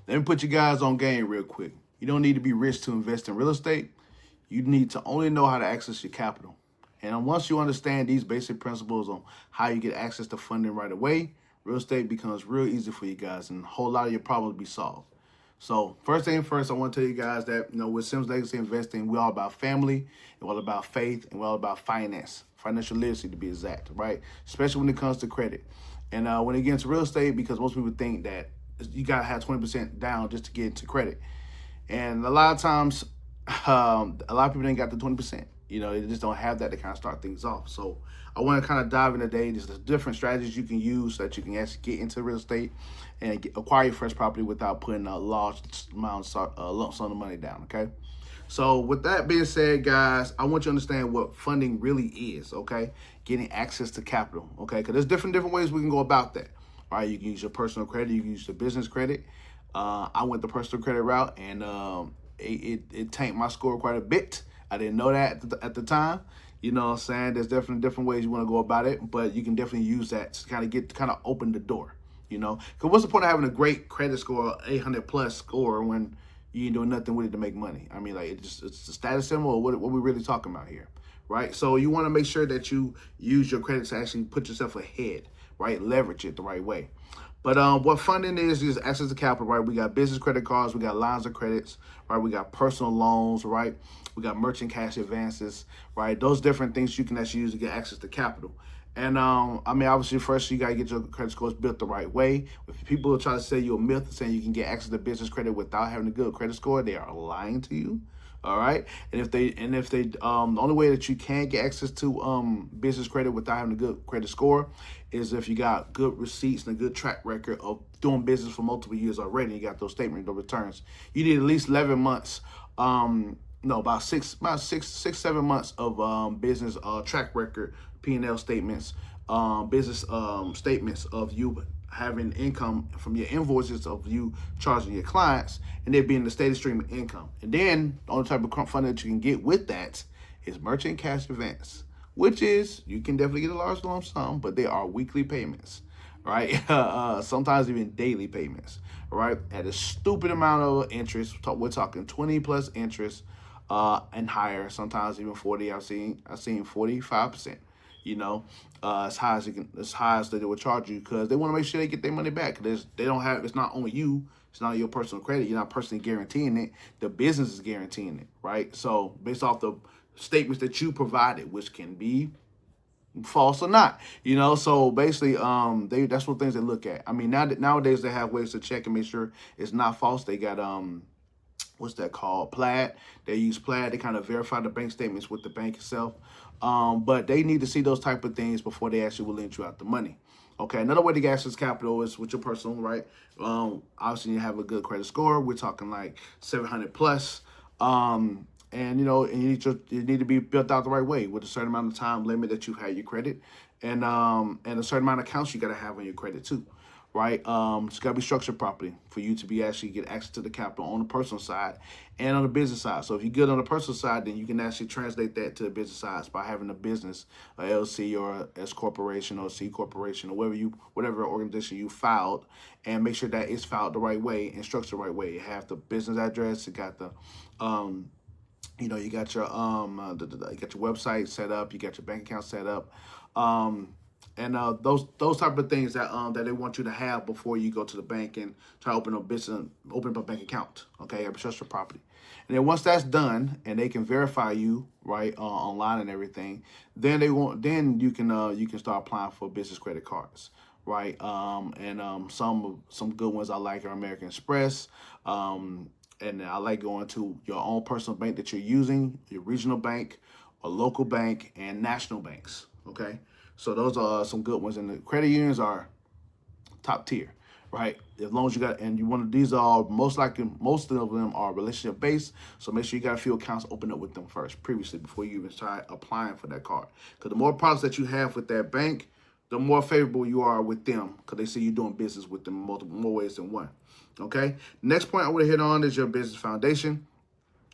Let me put you guys on game real quick. You don't need to be rich to invest in real estate. You need to only know how to access your capital. And once you understand these basic principles on how you get access to funding right away, real estate becomes real easy for you guys and a whole lot of your problems be solved. So first thing first, I want to tell you guys that, with Sims Legacy Investing, we're all about family, and we're all about faith, and we're all about finance, financial literacy to be exact, right? Especially when it comes to credit. And when it gets to real estate, because most people think that you got to have 20% down just to get into credit. And a lot of times, a lot of people ain't got the 20%. They just don't have that to kind of start things off. So I want to kind of dive in today. There's the different strategies you can use so that you can actually get into real estate and acquire your first property without putting a large amount of lump sum of money down. Okay. So with that being said, guys, I want you to understand what funding really is. Okay, getting access to capital. Okay, because there's different ways we can go about that. All right, you can use your personal credit, you can use your business credit. I went the personal credit route, and it tanked my score quite a bit. I didn't know that at the time. You know what I'm saying? There's definitely different ways you want to go about it, but you can definitely use that to kind of open the door. Because what's the point of having a great credit score, 800 plus score, when you ain't doing nothing with it to make money? I mean, like, it's a status symbol, or what we really talking about here, right? So you want to make sure that you use your credit to actually put yourself ahead, right? Leverage it the right way. But what funding is access to capital, right? We got business credit cards, we got lines of credits, right? We got personal loans, right? We got merchant cash advances, right? Those different things you can actually use to get access to capital. And I mean, obviously, first you gotta get your credit scores built the right way. If people try to sell you a myth saying you can get access to business credit without having a good credit score, they are lying to you. All right, and if they the only way that you can get access to business credit without having a good credit score is if you got good receipts and a good track record of doing business for multiple years already. You got those statement of returns. You need at least 11 months. No, about 7 months of business track record, P&L statements, business statements of you having income from your invoices of you charging your clients, and there being the steady stream of income. And then the only type of funding that you can get with that is merchant cash advance, which is you can definitely get a large lump sum, but they are weekly payments, right? Sometimes even daily payments, right? At a stupid amount of interest. We're talking 20 plus interest, and higher. Sometimes even 40. I've seen 45%. As high as they will charge you, because they want to make sure they get their money back. Because they don't have. It's not only you. It's not your personal credit. You're not personally guaranteeing it. The business is guaranteeing it, right? So based off the statements that you provided, which can be false or not, So basically, that's what things they look at. I mean, nowadays they have ways to check and make sure it's not false. They got what's that called? Plaid. They use Plaid. They kind of verify the bank statements with the bank itself. But they need to see those type of things before they actually will lend you out the money. Okay, another way to get access capital is with your personal, right? Obviously, you have a good credit score. We're talking like 700 plus. And you need to be built out the right way with a certain amount of time limit that you've had your credit, and a certain amount of accounts you got to have on your credit too, right? It's got to be structured properly for you to be actually get access to the capital on the personal side and on the business side. So if you're good on the personal side, then you can actually translate that to the business side by having a business, a LLC or a S corporation or C corporation or whatever organization you filed, and make sure that it's filed the right way and structured the right way. You have the business address, you got the you got your you got your website set up, you got your bank account set up, and those type of things that they want you to have before you go to the bank and try to open up a bank account. Okay, or trust your property. And then once that's done, and they can verify you right online and everything, then you can start applying for business credit cards. Right, and some good ones I like are American Express. And I like going to your own personal bank that you're using, your regional bank, a local bank, and national banks. Okay, so those are some good ones, and the credit unions are top tier, right? As long as you got, and you want these are most of them are relationship based. So make sure you got a few accounts open up with them first, previously, before you even start applying for that card. Because the more products that you have with that bank, the more favorable you are with them, because they see you doing business with them more ways than one. Okay. Next point I want to hit on is your business foundation,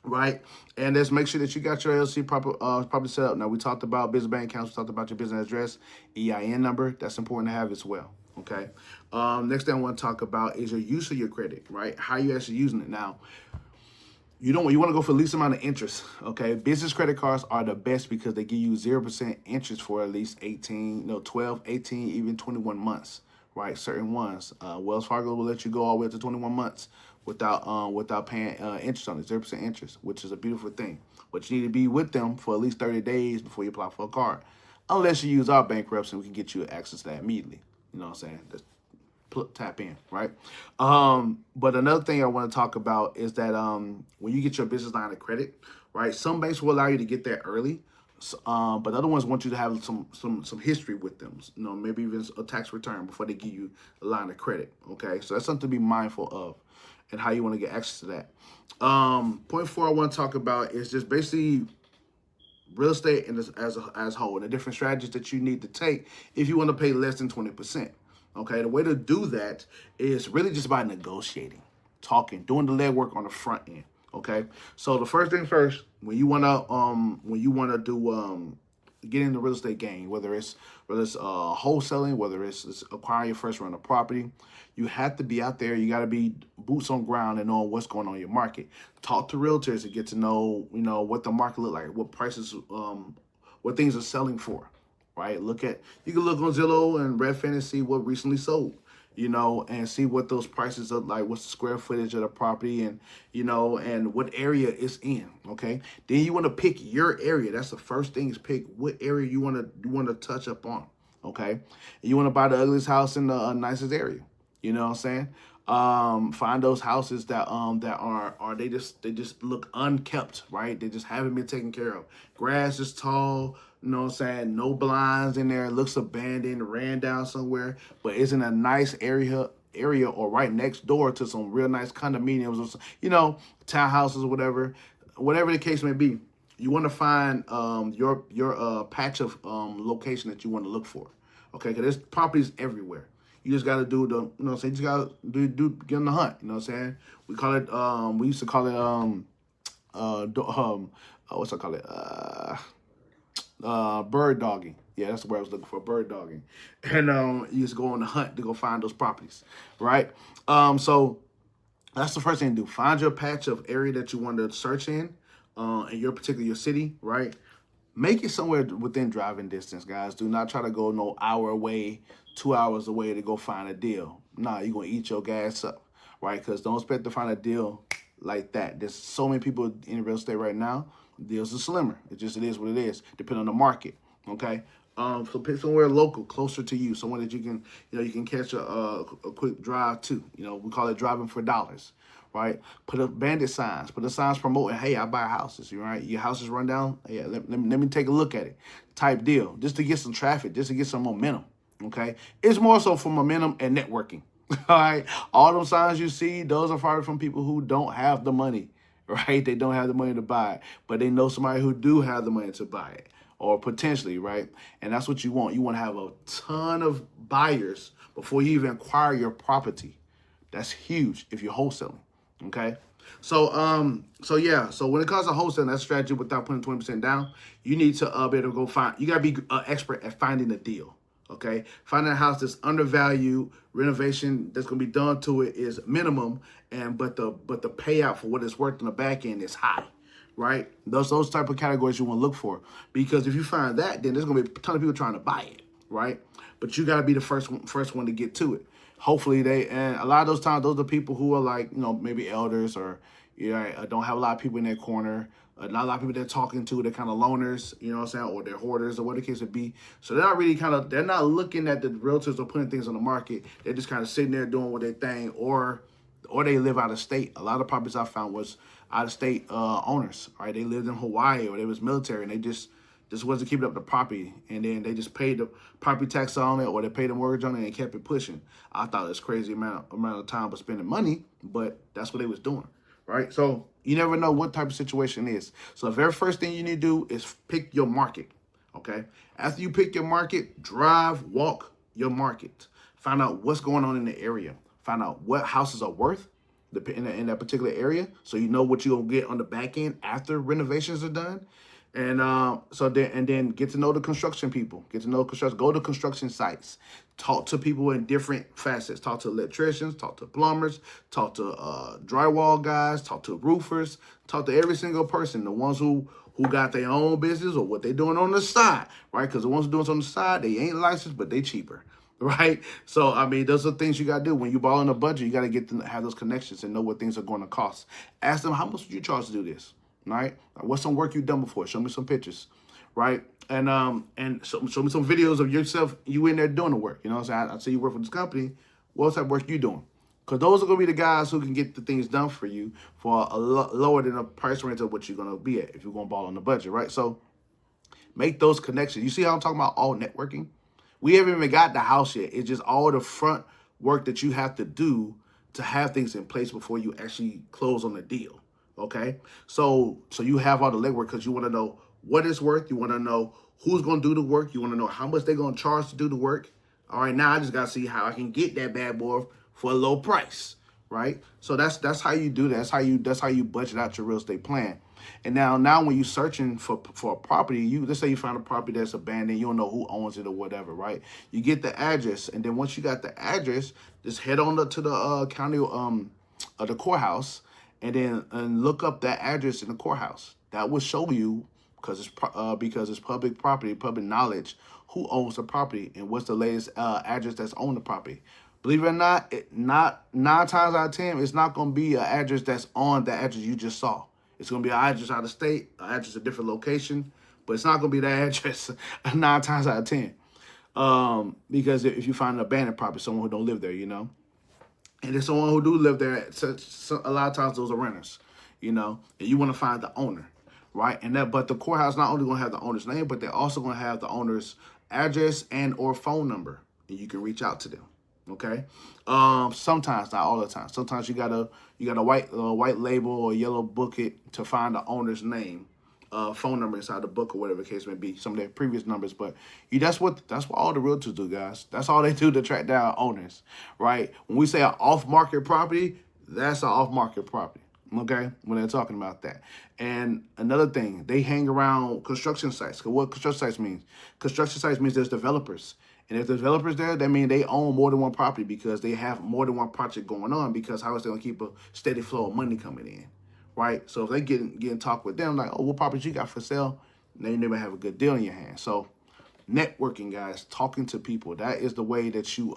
right? And let's make sure that you got your LLC properly set up. Now, we talked about business bank accounts. We talked about your business address, EIN number. That's important to have as well. Okay. Next thing I want to talk about is your use of your credit, right? How you actually using it. Now, you want to go for the least amount of interest. Okay. Business credit cards are the best because they give you 0% interest for at least 18, 12, 18, even 21 months, right? Certain ones. Wells Fargo will let you go all the way up to 21 months without paying interest on it, 0% interest, which is a beautiful thing. But you need to be with them for at least 30 days before you apply for a card. Unless you use our bankruptcy, we can get you access to that immediately. You know what I'm saying? Just tap in, right? But another thing I want to talk about is that when you get your business line of credit, right? Some banks will allow you to get there early, but other ones want you to have some history with them. Maybe even a tax return before they give you a line of credit. Okay, so that's something to be mindful of, and how you want to get access to that. Point four I want to talk about is just basically real estate and as a whole, and the different strategies that you need to take if you want to pay less than 20%. Okay, the way to do that is really just by negotiating, talking, doing the legwork on the front end. Okay, so the first thing first, when you wanna do get in the real estate game, whether it's wholesaling, whether it's acquiring your first run of property, you have to be out there. You got to be boots on ground and know what's going on in your market. Talk to realtors to get to know what the market look like, what prices, what things are selling for, right? You can look on Zillow and Redfin and see what recently sold, and see what those prices are like, what's the square footage of the property, and and what area it's in. Okay, then you want to pick your area. That's the first thing, is pick what area you want to touch up on. Okay, and you want to buy the ugliest house in the nicest area. You know what I'm saying? Find those houses that are they just look unkept, right? They just haven't been taken care of. Grass is tall, you know what I'm saying? No blinds in there. It looks abandoned, ran down somewhere, but it's in a nice area or right next door to some real nice condominiums or townhouses or whatever the case may be. You want to find your patch of location that you want to look for. Okay, because there's properties everywhere. You just got to do you just got to get on the hunt. You know what I'm saying? We call it, we used to call it, what's I call it? Bird dogging. Yeah, that's the word I was looking for, bird dogging. And you just go on the hunt to go find those properties, right? So that's the first thing to do. Find your patch of area that you want to search in your city, right? Make it somewhere within driving distance, guys. Do not try to go no hour away, 2 hours away to go find a deal. Nah, you're going to eat your gas up, right? Because don't expect to find a deal like that. There's so many people in real estate right now. Deals are slimmer. It is what it is, depending on the market, okay? So pick somewhere local, closer to you, somewhere that you can catch a quick drive to. We call it driving for dollars. Right? Put up bandit signs. Put the signs promoting, hey, I buy houses. Right? Your house is run down. Yeah, let me take a look at it. Type deal. Just to get some traffic, just to get some momentum. Okay? It's more so for momentum and networking. All right? All those signs you see, those are probably from people who don't have the money. Right? They don't have the money to buy it. But they know somebody who do have the money to buy it. Or potentially, right? And that's what you want. You want to have a ton of buyers before you even acquire your property. That's huge if you're wholesaling. Okay, so when it comes to wholesaling, that strategy without putting 20% down, you need to be able to go find. You gotta be an expert at finding a deal. Okay, finding a house that's undervalued, renovation that's gonna be done to it is minimum, but the payout for what it's worth in the back end is high. Right, those type of categories you want to look for, because if you find that, then there's gonna be a ton of people trying to buy it. Right, but you gotta be the first one to get to it. Hopefully and a lot of those times, those are people who are like, maybe elders or, don't have a lot of people in their corner. Not a lot of people they're talking to, they're kind of loners, you know what I'm saying, or they're hoarders or whatever the case would be. So they're not looking at the realtors or putting things on the market. They're just kind of sitting there doing what they think, or they live out of state. A lot of properties I found was out of state owners, right? They lived in Hawaii or they was military and they just wasn't keeping up the property, and then they just paid the property tax on it, or they paid the mortgage on it and kept it pushing. I thought it was crazy amount of time for spending money, but that's what they was doing, right? So you never know what type of situation it is. So the very first thing you need to do is pick your market, okay? After you pick your market, walk your market. Find out what's going on in the area. Find out what houses are worth in that particular area, so you know what you're going to get on the back end after renovations are done. And then get to know the construction people, get to know construction, go to construction sites, talk to people in different facets, talk to electricians, talk to plumbers, talk to drywall guys, talk to roofers, talk to every single person, the ones who got their own business or what they're doing on the side, right? Because the ones who doing it on the side, they ain't licensed, but they cheaper. Right, so I mean, those are things you gotta do when you ball in a budget. You gotta get to have those connections and know what things are going to cost. Ask them, how much would you charge to do this? Right? What's some work you've done before? Show me some pictures, right? And show me some videos of yourself, you in there doing the work. You know what I'm saying? I say you work for this company. What type of work you doing? Because those are going to be the guys who can get the things done for you for a lower than a price range of what you're going to be at if you're going to ball on the budget, right? So make those connections. You see how I'm talking about all networking? We haven't even got the house yet. It's just all the front work that you have to do to have things in place before you actually close on the deal. Okay, so you have all the legwork because you want to know what it's worth. You want to know who's going to do the work. You want to know how much they're going to charge to do the work. All right, now I just got to see how I can get that bad boy for a low price, right? So that's how you do that. That's how you budget out your real estate plan. And now when you're searching for a property, let's say you find a property that's abandoned, you don't know who owns it or whatever, right? You get the address, and then once you got the address, just head on to the county the courthouse, and then look up that address in the courthouse. That will show you, because it's public property, public knowledge, who owns the property and what's the latest address that's on the property. Believe it or not, not 9 times out of 10, it's not going to be an address that's on the address you just saw. It's going to be an address out of state, an address a different location, but it's not going to be that address 9 times out of 10. Because if you find an abandoned property, someone who don't live there, you know. And there's someone who do live there. A lot of times those are renters, you know. And you want to find the owner, right? But the courthouse not only going to have the owner's name, but they're also going to have the owner's address and or phone number, and you can reach out to them. Okay. Sometimes, not all the time. Sometimes you got a white label or yellow booklet to find the owner's name, phone number inside the book or whatever the case may be. Some of their previous numbers, but that's what all the realtors do, guys. That's all they do to track down owners, right? When we say an off-market property, that's an off-market property. Okay, when they're talking about that. And another thing, they hang around construction sites. Because what construction sites means? Construction sites means there's developers. And if there's developers there, that means they own more than one property because they have more than one project going on, because how is they going to keep a steady flow of money coming in, right? So if they get in talk with them, like, oh, what properties you got for sale? Now you never have a good deal in your hand. So networking, guys, talking to people, that is the way that you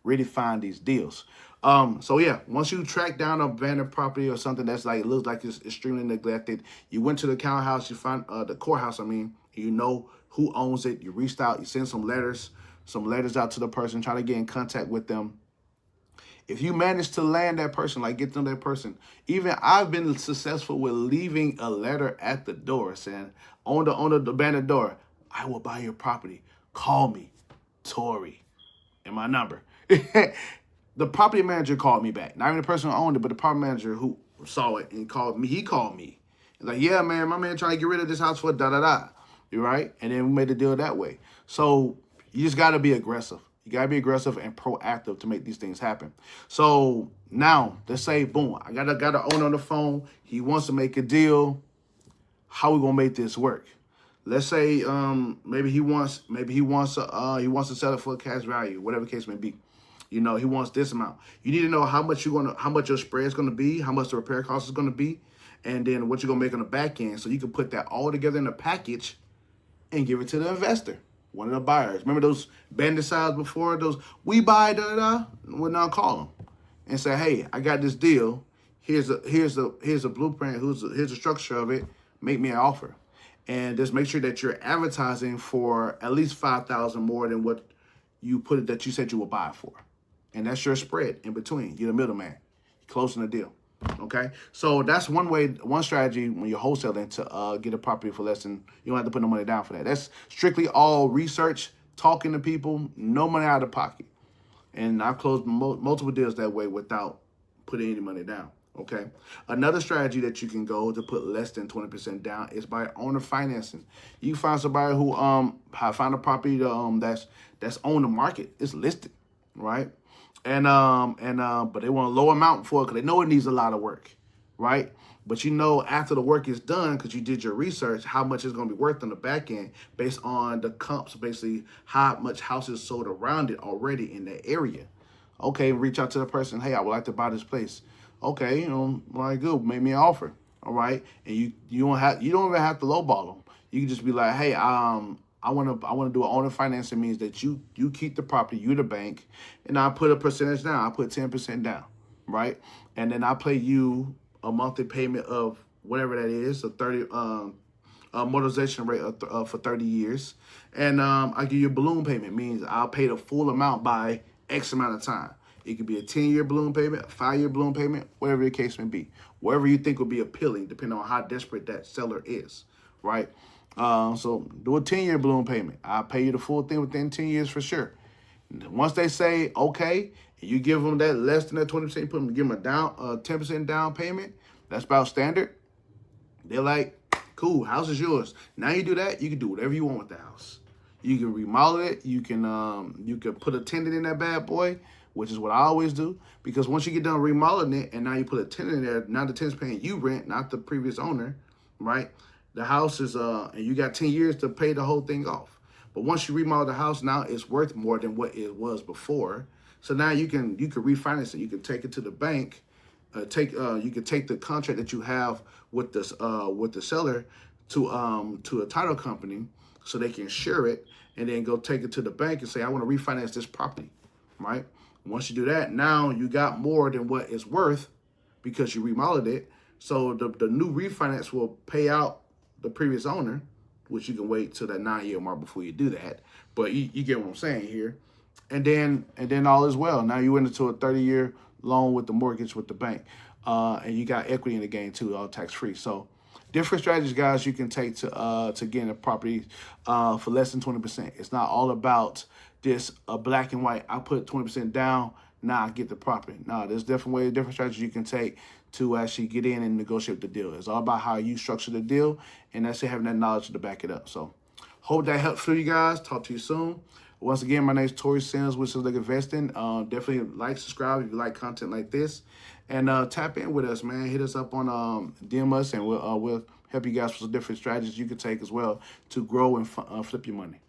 really find these deals. So yeah, once you track down a abandoned property or something that's like, it looks like it's extremely neglected, you went to the county house, you find the courthouse, you know who owns it, you reached out, you send some letters out to the person, try to get in contact with them. If you manage to land that person, like get to know that person, even I've been successful with leaving a letter at the door saying, on the abandoned door, I will buy your property. Call me, Tori, and my number. The property manager called me back. Not even the person who owned it, but the property manager who saw it and called me. He called me. He's like, yeah, man, my man trying to get rid of this house for da-da-da. You right? And then we made the deal that way. So you just got to be aggressive. You got to be aggressive and proactive to make these things happen. So now, let's say, boom, I got an owner on the phone. He wants to make a deal. How we going to make this work? Let's say maybe he wants to sell it for a cash value, whatever the case may be. You know, he wants this amount. You need to know how much your spread is going to be, how much the repair cost is going to be, and then what you're going to make on the back end, so you can put that all together in a package and give it to the investor, one of the buyers. Remember those bandit sides before? Those, we buy, da-da-da? Well, now call them and say, hey, I got this deal. Here's a blueprint. Here's the structure of it. Make me an offer. And just make sure that you're advertising for at least $5,000 more than what that you said you would buy it for. And that's your spread in between. You're the middleman. You're closing the deal. Okay? So that's one strategy when you're wholesaling to get a property for less than, you don't have to put no money down for that. That's strictly all research, talking to people, no money out of pocket. And I've closed multiple deals that way without putting any money down. Okay. Another strategy that you can go to put less than 20% down is by owner financing. You find somebody who found a property that's on the market, it's listed, right? But they want a low amount for it because they know it needs a lot of work. right? But you know after the work is done, because you did your research, how much it's going to be worth on the back end based on the comps, basically how much houses sold around it already in that area. Okay, reach out to the person. Hey, I would like to buy this place. Okay, all right, good. Make me an offer. All right, and you don't even have to lowball them. You can just be like, hey, I want to do an owner financing, means that you keep the property, you the bank, and I put a percentage down. I put 10% down, right? And then I pay you a monthly payment of whatever that is, a 30 amortization rate for 30 years, and I give you a balloon payment, means I'll pay the full amount by X amount of time. It could be a 10-year balloon payment, a 5-year balloon payment, whatever the case may be. Whatever you think will be appealing, depending on how desperate that seller is, right? So do a 10-year balloon payment. I'll pay you the full thing within 10 years for sure. Once they say okay, and you give them that less than that 20%, give them a 10% down payment. That's about standard. They're like, cool, house is yours. Now you do that, you can do whatever you want with the house. You can remodel it. You can put a tenant in that bad boy, which is what I always do. Because once you get done remodeling it, and now you put a tenant in there, now the tenant's paying you rent, not the previous owner, right? The house is and you got 10 years to pay the whole thing off. But once you remodel the house, now it's worth more than what it was before. So now you can refinance it. You can take it to the bank. You can take the contract that you have with the seller to a title company, so they can insure it, and then go take it to the bank and say, I want to refinance this property, right? Once you do that, now you got more than what it's worth because you remodeled it. So the new refinance will pay out the previous owner, which you can wait till that 9-year mark before you do that. But you get what I'm saying here. And then all is well. Now you went into a 30-year loan with the mortgage with the bank. And you got equity in the game too, all tax free. So different strategies, guys, you can take to getting a property for less than 20%. It's not all about this black and white. I put 20% down, now I get the property. No, there's different strategies you can take to actually get in and negotiate the deal. It's all about how you structure the deal, and that's having that knowledge to back it up. So hope that helps for you guys. Talk to you soon. Once again, my name is Tori Sims, which is like investing. Definitely like, subscribe if you like content like this, and tap in with us, man. Hit us up on DM us, and we'll help you guys with some different strategies you can take as well to grow and flip your money.